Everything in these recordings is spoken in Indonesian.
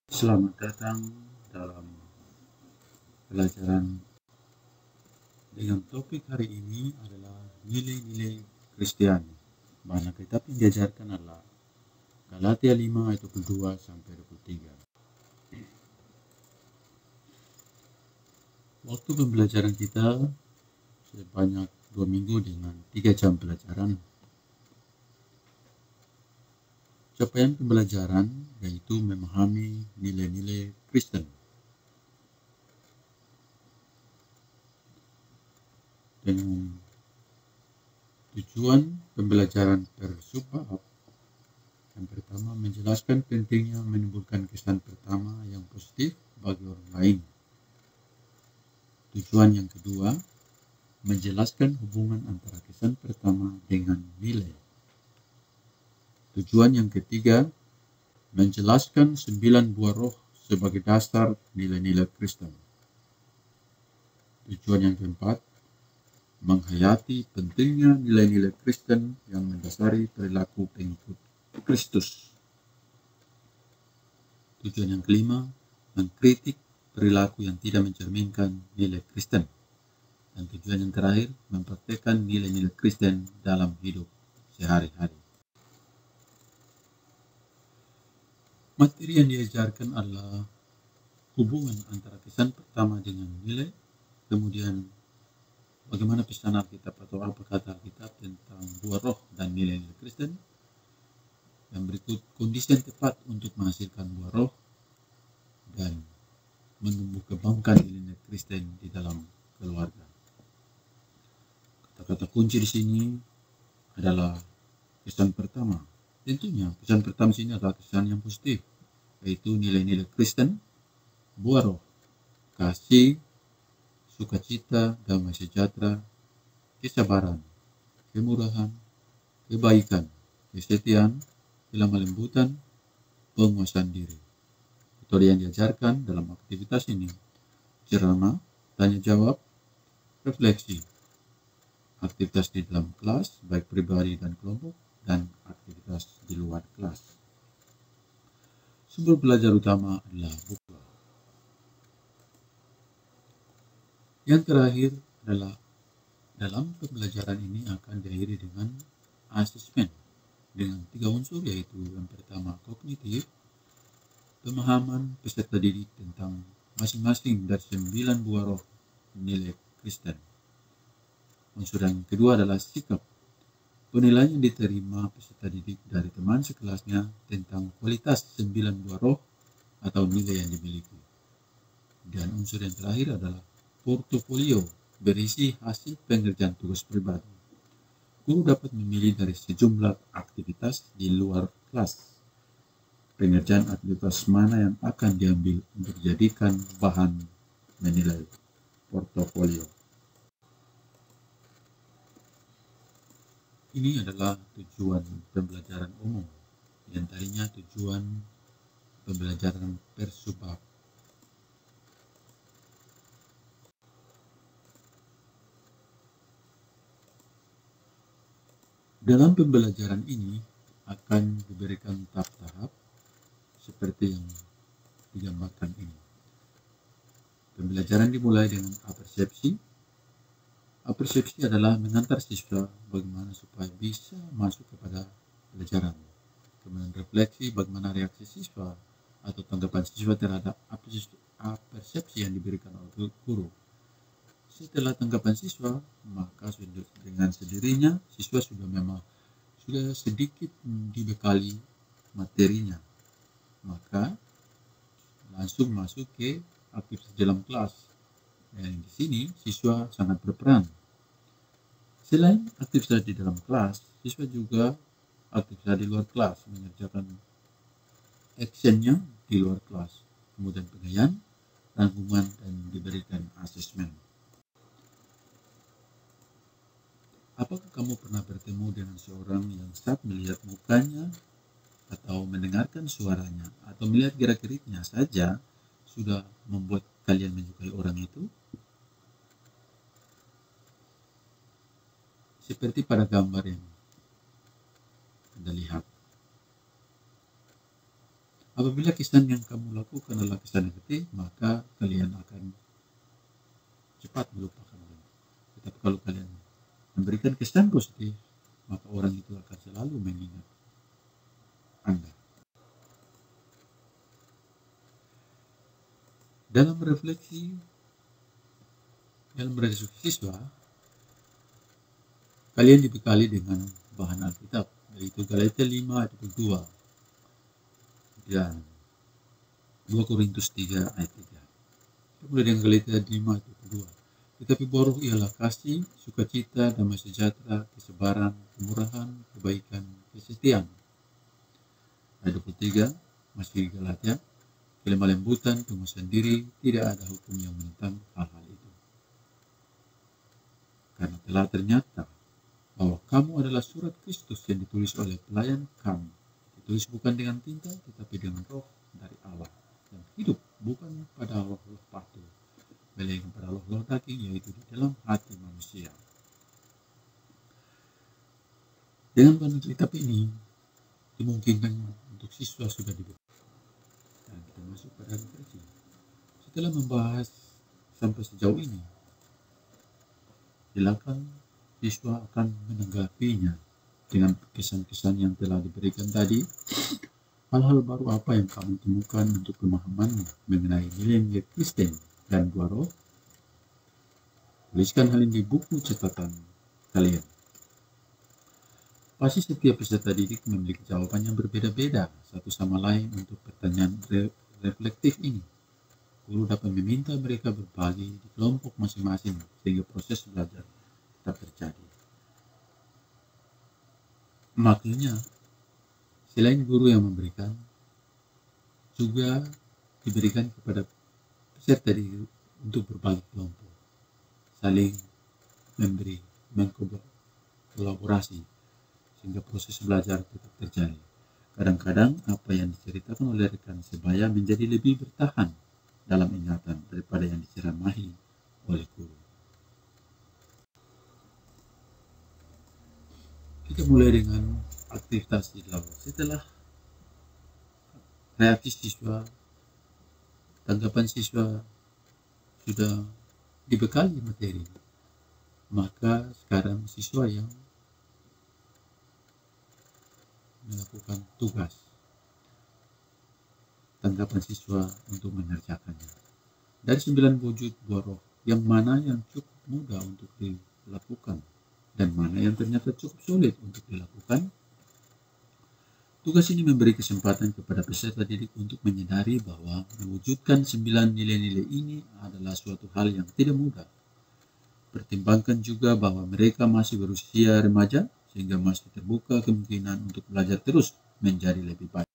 Selamat datang dalam pelajaran dengan topik hari ini adalah nilai-nilai Kristiani. Mana kitab yang diajarkan adalah Galatia 5 ayat 22 sampai 23. Waktu pembelajaran kita sebanyak 2 minggu dengan 3 jam pelajaran. Capaian pembelajaran yaitu memahami nilai-nilai Kristen. Dengan tujuan pembelajaran per subbab, yang pertama menjelaskan pentingnya menimbulkan kesan pertama yang positif bagi orang lain. Tujuan yang kedua, menjelaskan hubungan antara kesan pertama dengan nilai. Tujuan yang ketiga, menjelaskan 9 buah roh sebagai dasar nilai-nilai Kristen. Tujuan yang keempat, menghayati pentingnya nilai-nilai Kristen yang mendasari perilaku pengikut Kristus. Tujuan yang kelima, mengkritik perilaku yang tidak mencerminkan nilai Kristen. Dan tujuan yang terakhir, mempraktikkan nilai-nilai Kristen dalam hidup sehari-hari. Materi yang diajarkan adalah hubungan antara kesan pertama dengan nilai, kemudian bagaimana pesan Alkitab atau apa kata Alkitab tentang buah roh dan nilai-nilai Kristen. Yang berikut kondisi yang tepat untuk menghasilkan buah roh dan menumbuh kembangkan nilai-nilai Kristen di dalam keluarga. Kata-kata kunci di sini adalah kesan pertama. Tentunya kesan pertama sini adalah kesan yang positif, yaitu nilai-nilai Kristen, buah roh, kasih, sukacita, damai sejahtera, kesabaran, kemurahan, kebaikan, kesetiaan, kelemah lembutan, penguasaan diri. Metode yang diajarkan dalam aktivitas ini: ceramah, tanya jawab, refleksi, aktivitas di dalam kelas, baik pribadi dan kelompok, dan aktivitas di luar kelas. Sumber belajar utama adalah buku. Yang terakhir adalah dalam pembelajaran ini akan diakhiri dengan asesmen dengan 3 unsur, yaitu yang pertama kognitif, pemahaman peserta didik tentang masing-masing dari 9 buah roh nilai Kristen. Unsur yang kedua adalah sikap, penilaian yang diterima peserta didik dari teman sekelasnya tentang kualitas 9 buah roh atau nilai yang dimiliki. Dan unsur yang terakhir adalah portofolio, berisi hasil pengerjaan tugas pribadi. Guru dapat memilih dari sejumlah aktivitas di luar kelas. Pengerjaan aktivitas mana yang akan diambil untuk dijadikan bahan menilai portofolio. Ini adalah tujuan pembelajaran umum, yang tadinya tujuan pembelajaran per subbab. Dalam pembelajaran ini akan diberikan tahap-tahap seperti yang digambarkan ini. Pembelajaran dimulai dengan apersepsi. Apersepsi adalah mengantar siswa bagaimana supaya bisa masuk kepada pelajaran. Kemudian refleksi, bagaimana reaksi siswa atau tanggapan siswa terhadap apersepsi yang diberikan oleh guru. Setelah tanggapan siswa, maka dengan sendirinya siswa sudah sedikit dibekali materinya, maka langsung masuk ke aktivitas dalam kelas. Dan di sini siswa sangat berperan. Selain aktivitas di dalam kelas, siswa juga aktivitas di luar kelas, mengerjakan actionnya di luar kelas, kemudian penilaian, rangkuman, dan diberikan asesmen. Apakah kamu pernah bertemu dengan seorang yang saat melihat mukanya atau mendengarkan suaranya atau melihat gerak-geriknya saja sudah membuat kalian menyukai orang itu? Seperti pada gambar yang Anda lihat. Apabila kesan yang kamu lakukan adalah kesan negatif, maka kalian akan cepat melupakannya. Tetapi kalau kalian memberikan kesan positif, maka orang itu akan selalu mengingat Anda. Dalam refleksi siswa, kalian dibekali dengan bahan Alkitab, yaitu Galatia 5 ayat 2 dan 2 Korintus 3 ayat 3. Mulai dengan Galatia 5 ayat 2. Tetapi buah roh ialah kasih, sukacita, damai sejahtera, kesabaran, kemurahan, kebaikan, kesetiaan. Ayat 23, masih Galatia, kelemah lembutan, penguasaan diri, tidak ada hukum yang menentang hal-hal itu. Karena telah ternyata bahwa kamu adalah surat Kristus yang ditulis oleh pelayan kamu. Ditulis bukan dengan tinta, tetapi dengan roh dari Allah. Yang hidup bukan pada roh-roh palsu, melainkan pada roh-roh daging, yaitu di dalam hati manusia. Dengan bahan kitab ini, dimungkinkan untuk siswa sudah dibekali. Dan kita masuk pada refleksi. Setelah membahas sampai sejauh ini, silakan siswa akan menanggapinya dengan kesan-kesan yang telah diberikan tadi. Hal-hal baru apa yang kamu temukan untuk pemahamanmu mengenai nilai-nilai Kristen dan buah roh? Tuliskan hal ini di buku catatan kalian. Pasti setiap peserta didik memiliki jawaban yang berbeda-beda satu sama lain untuk pertanyaan reflektif ini. Guru dapat meminta mereka berbagi di kelompok masing-masing sehingga proses belajar tetap terjadi. Makanya, selain guru yang memberikan, juga diberikan kepada peserta didik untuk berbagi kelompok, saling memberi, mengkolaborasi, sehingga proses belajar tetap terjadi. Kadang-kadang apa yang diceritakan oleh rekan sebaya menjadi lebih bertahan dalam ingatan daripada yang diceramahi oleh guru. Kita mulai dengan aktivitas di awal. Setelah reaksi siswa, tanggapan siswa sudah dibekali materi, maka sekarang siswa yang melakukan tugas tanggapan siswa untuk mengerjakannya. Dari 9 wujud buah roh, yang mana yang cukup mudah untuk dilakukan dan mana yang ternyata cukup sulit untuk dilakukan? Tugas ini memberi kesempatan kepada peserta didik untuk menyadari bahwa mewujudkan 9 nilai-nilai ini adalah suatu hal yang tidak mudah. Pertimbangkan juga bahwa mereka masih berusia remaja, sehingga masih terbuka kemungkinan untuk belajar terus menjadi lebih baik.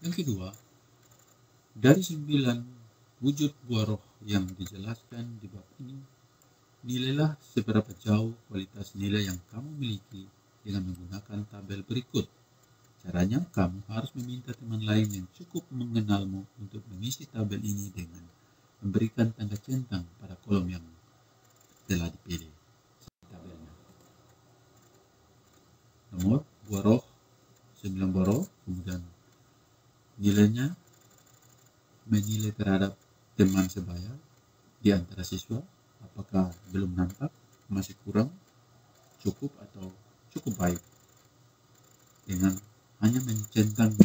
Yang kedua, dari 9 wujud buah roh yang dijelaskan di bab ini, nilailah seberapa jauh kualitas nilai yang kamu miliki dengan menggunakan tabel berikut. Caranya, kamu harus meminta teman lain yang cukup mengenalmu untuk mengisi tabel ini dengan memberikan tanda centang pada kolom yang telah dipilih. Tabelnya. Nomor buah roh, 9 buah roh, kemudian nilainya, menilai terhadap teman sebaya di antara siswa, apakah belum nampak, masih kurang, cukup atau cukup baik, dengan hanya mencentang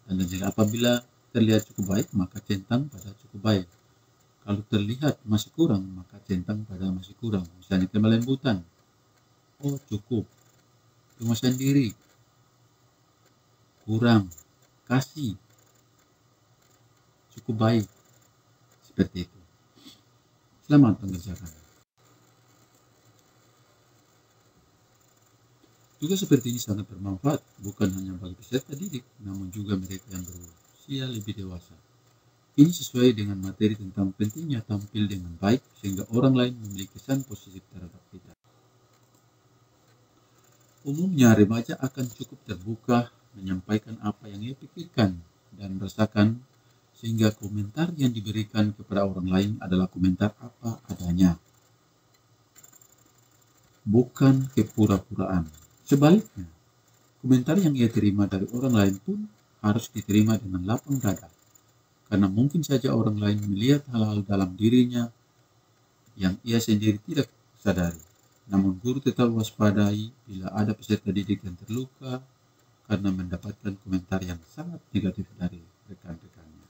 tanda nilai. Apabila terlihat cukup baik, maka centang pada cukup baik. Kalau terlihat masih kurang, maka centang pada masih kurang. Misalnya kelembutan, oh cukup. Penguasaan diri, kurang. Kasih, cukup baik. Seperti itu. Selamat mengerjakan. Juga seperti ini sangat bermanfaat, bukan hanya bagi peserta didik, namun juga mereka yang berusia lebih dewasa. Ini sesuai dengan materi tentang pentingnya tampil dengan baik, sehingga orang lain memiliki kesan positif terhadap kita. Umumnya, remaja akan cukup terbuka menyampaikan apa yang ia pikirkan dan rasakan, sehingga komentar yang diberikan kepada orang lain adalah komentar apa adanya, bukan kepura-puraan. Sebaliknya, Komentar yang ia terima dari orang lain pun harus diterima dengan lapang dada, karena mungkin saja orang lain melihat hal-hal dalam dirinya yang ia sendiri tidak sadari. Namun guru tetap waspadai bila ada peserta didik yang terluka karena mendapatkan komentar yang sangat negatif dari rekan-rekannya.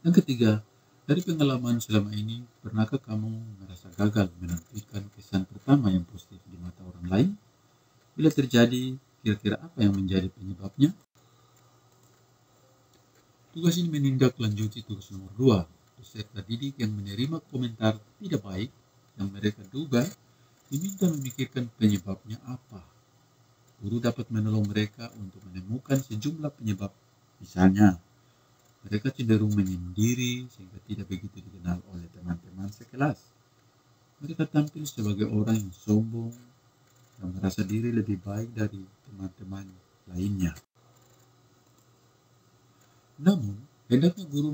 Yang ketiga, dari pengalaman selama ini, pernahkah kamu merasa gagal menampilkan kesan pertama yang positif di mata orang lain? Bila terjadi, kira-kira apa yang menjadi penyebabnya? Tugas ini menindaklanjuti tugas nomor 2, peserta didik yang menerima komentar tidak baik yang mereka duga diminta memikirkan penyebabnya apa. Guru dapat menolong mereka untuk menemukan sejumlah penyebab. Misalnya, mereka cenderung menyendiri sehingga tidak begitu dikenal oleh teman-teman sekelas. Mereka tampil sebagai orang yang sombong dan merasa diri lebih baik dari teman-teman lainnya. Namun, hendaknya guru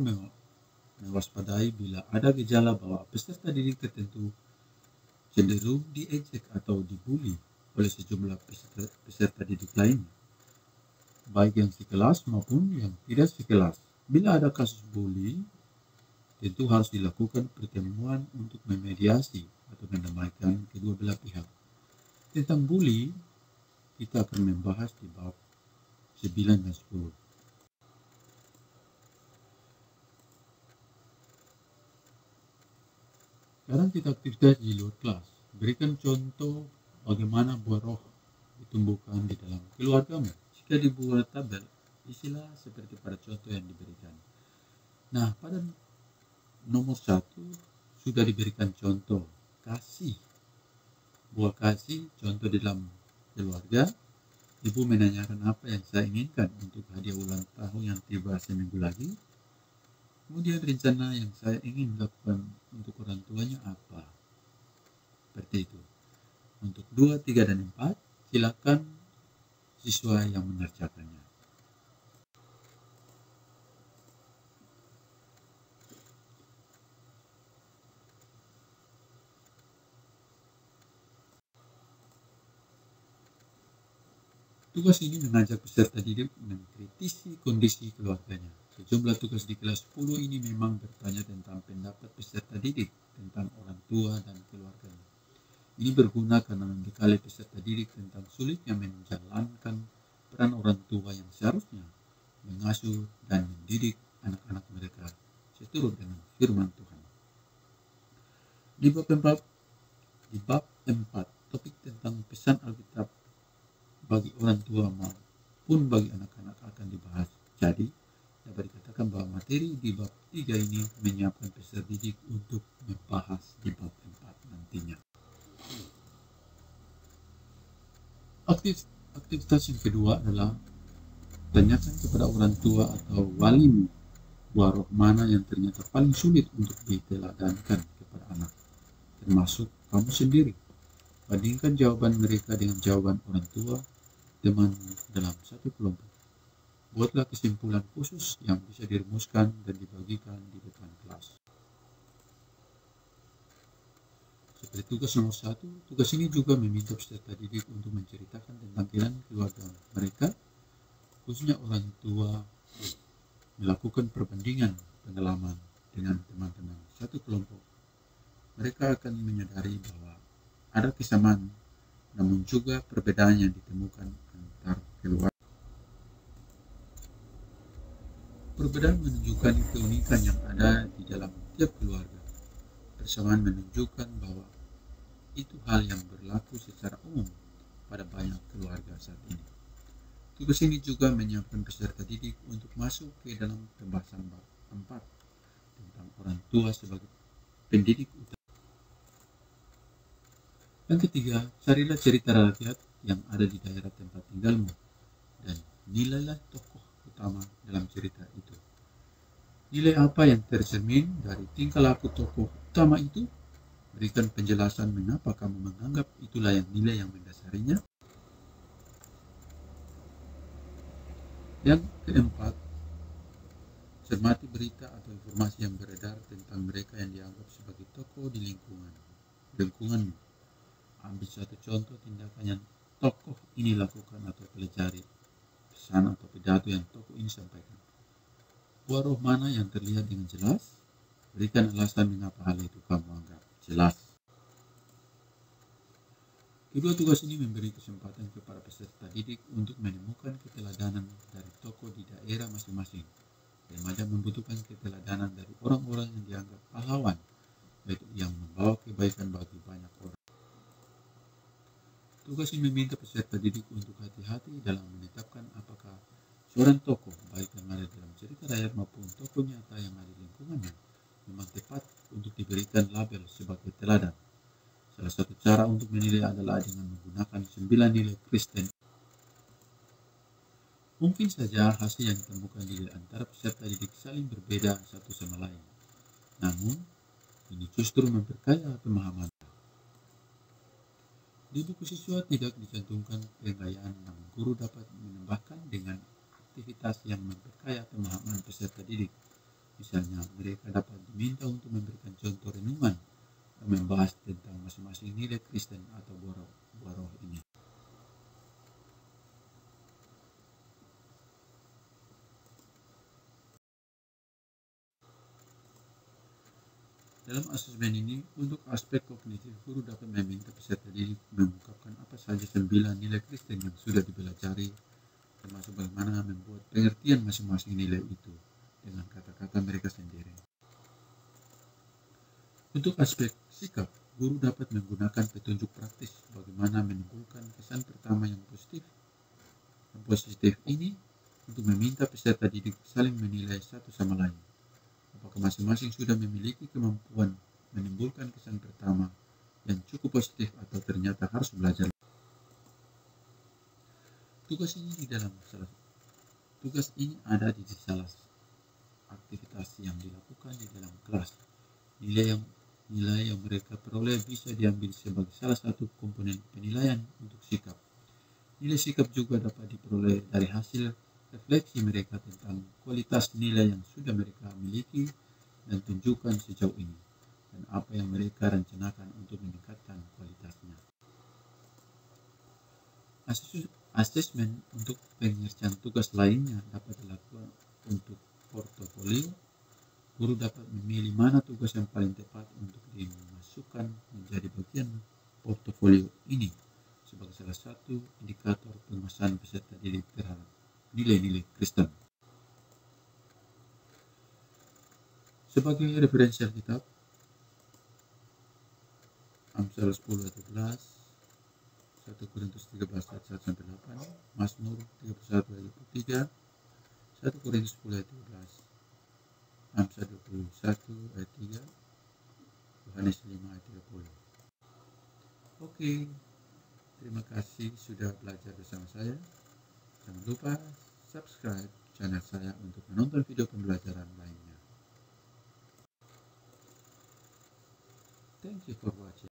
mewaspadai bila ada gejala bahwa peserta didik tertentu cenderung diejek atau dibully oleh sejumlah peserta didik lainnya, baik yang sekelas maupun yang tidak sekelas. Bila ada kasus bully, tentu harus dilakukan pertemuan untuk memediasi atau mendamaikan kedua belah pihak. Tentang bully, kita akan membahas di bab 9 dan 10. Sekarang kita aktivitas di luar kelas. Berikan contoh bagaimana buah roh ditumbuhkan di dalam keluargamu. Jika dibuat tabel, isilah seperti pada contoh yang diberikan. Nah, pada nomor 1 sudah diberikan contoh kasih. Buah kasih, contoh di dalam keluarga. Ibu menanyakan apa yang saya inginkan untuk hadiah ulang tahun yang tiba seminggu lagi. Kemudian rencana yang saya ingin lakukan untuk orang tuanya apa. Seperti itu. Untuk 2, 3, dan 4, silakan siswa yang mengerjakannya. Tugas ini mengajak peserta didik mengkritisi kondisi keluarganya. Sejumlah tugas di kelas 10 ini memang bertanya tentang pendapat peserta didik tentang orang tua dan keluarganya. Ini berguna karena membekali peserta didik tentang sulitnya menjalankan peran orang tua yang seharusnya mengasuh dan mendidik anak-anak mereka seturut dengan firman Tuhan. Di bab 4, topik tentang pesan Alkitab bagi orang tua maupun bagi anak-anak akan dibahas. Jadi, dapat dikatakan bahwa materi di bab 3 ini menyiapkan peserta didik untuk membahas di bab 4 nantinya. Aktivitas yang kedua adalah tanyakan kepada orang tua atau walimu buah roh mana yang ternyata paling sulit untuk diteladankan kepada anak, termasuk kamu sendiri. Bandingkan jawaban mereka dengan jawaban orang tua teman dalam satu kelompok. Buatlah kesimpulan khusus yang bisa dirumuskan dan dibagikan di depan kelas. Seperti tugas nomor 1, tugas ini juga meminta peserta didik untuk menceritakan tentang keluarga mereka, khususnya orang tua, melakukan perbandingan pengalaman dengan teman-teman satu kelompok. Mereka akan menyadari bahwa ada kesamaan, namun juga perbedaan yang ditemukan antar keluarga. Perbedaan menunjukkan keunikan yang ada di dalam tiap keluarga. Persamaan menunjukkan bahwa itu hal yang berlaku secara umum pada banyak keluarga saat ini. Tugas ini juga menyiapkan peserta didik untuk masuk ke dalam pembahasan bab 4 tentang orang tua sebagai pendidik utama. Yang ketiga, carilah cerita rakyat yang ada di daerah tempat tinggalmu dan nilailah tokoh utama dalam cerita itu. Nilai apa yang tercermin dari tingkah laku tokoh utama itu? Berikan penjelasan mengapa kamu menganggap itulah yang nilai yang mendasarinya. Yang keempat, cermati berita atau informasi yang beredar tentang mereka yang dianggap sebagai tokoh di lingkunganmu. Ambil satu contoh tindakan yang tokoh ini lakukan atau pelajari pesan atau pidato yang tokoh ini sampaikan. Buah roh mana yang terlihat dengan jelas? Berikan alasan mengapa hal itu kamu anggap jelas. Kedua tugas ini memberi kesempatan kepada peserta didik untuk menemukan keteladanan dari tokoh di daerah masing-masing. Remaja membutuhkan keteladanan dari orang-orang yang dianggap pahlawan, yaitu yang membawa kebaikan bagi banyak orang. Tugas ini meminta peserta didik untuk hati-hati dalam menetapkan apakah seorang tokoh, baik yang ada dalam cerita rakyat maupun tokoh nyata yang ada di lingkungannya, memang tepat untuk diberikan label sebagai teladan. Salah satu cara untuk menilai adalah dengan menggunakan 9 nilai Kristen. Mungkin saja hasil yang ditemukan di antara peserta didik saling berbeda satu sama lain. Namun, ini justru memperkaya pemahaman. Di buku siswa tidak dicantumkan penggayaan, namun guru dapat menambahkan dengan aktivitas yang memperkaya pemahaman peserta didik. Misalnya, mereka dapat diminta untuk memberikan contoh renungan yang membahas tentang masing-masing nilai Kristen atau buah roh ini. Dalam asesmen ini, untuk aspek kognitif, guru dapat meminta peserta didik mengungkapkan apa saja 9 nilai Kristen yang sudah dipelajari, termasuk bagaimana membuat pengertian masing-masing nilai itu dengan kata-kata mereka sendiri. Untuk aspek sikap, guru dapat menggunakan petunjuk praktis bagaimana menimbulkan kesan pertama yang positif. Yang positif ini untuk meminta peserta didik saling menilai satu sama lain. Apakah masing-masing sudah memiliki kemampuan menimbulkan kesan pertama yang cukup positif atau ternyata harus belajar. Tugas ini ada di salah aktivitas yang dilakukan di dalam kelas. Nilai yang mereka peroleh bisa diambil sebagai salah satu komponen penilaian untuk sikap. Nilai sikap juga dapat diperoleh dari hasil refleksi mereka tentang kualitas nilai yang sudah mereka miliki dan tunjukkan sejauh ini, dan apa yang mereka rencanakan untuk meningkatkan kualitasnya. Asesmen untuk pengerjaan tugas lainnya dapat dilakukan untuk portofolio. Guru dapat memilih mana tugas yang paling tepat untuk dimasukkan menjadi bagian portofolio ini sebagai salah satu indikator penguasaan peserta didik terhadap nilai-nilai Kristen. Sebagai referensi Alkitab, Amsal 10 ayat 11, 1 Korintus 13 ayat 1 sampai 8, Mazmur 31 ayat 23, 1 Korintus 10 ayat 12, Amsal 21 ayat 3, Yohanes 5 ayat 30. Oke, terima kasih sudah belajar bersama saya. Jangan lupa subscribe channel saya untuk menonton video pembelajaran lainnya. Thank you for watching.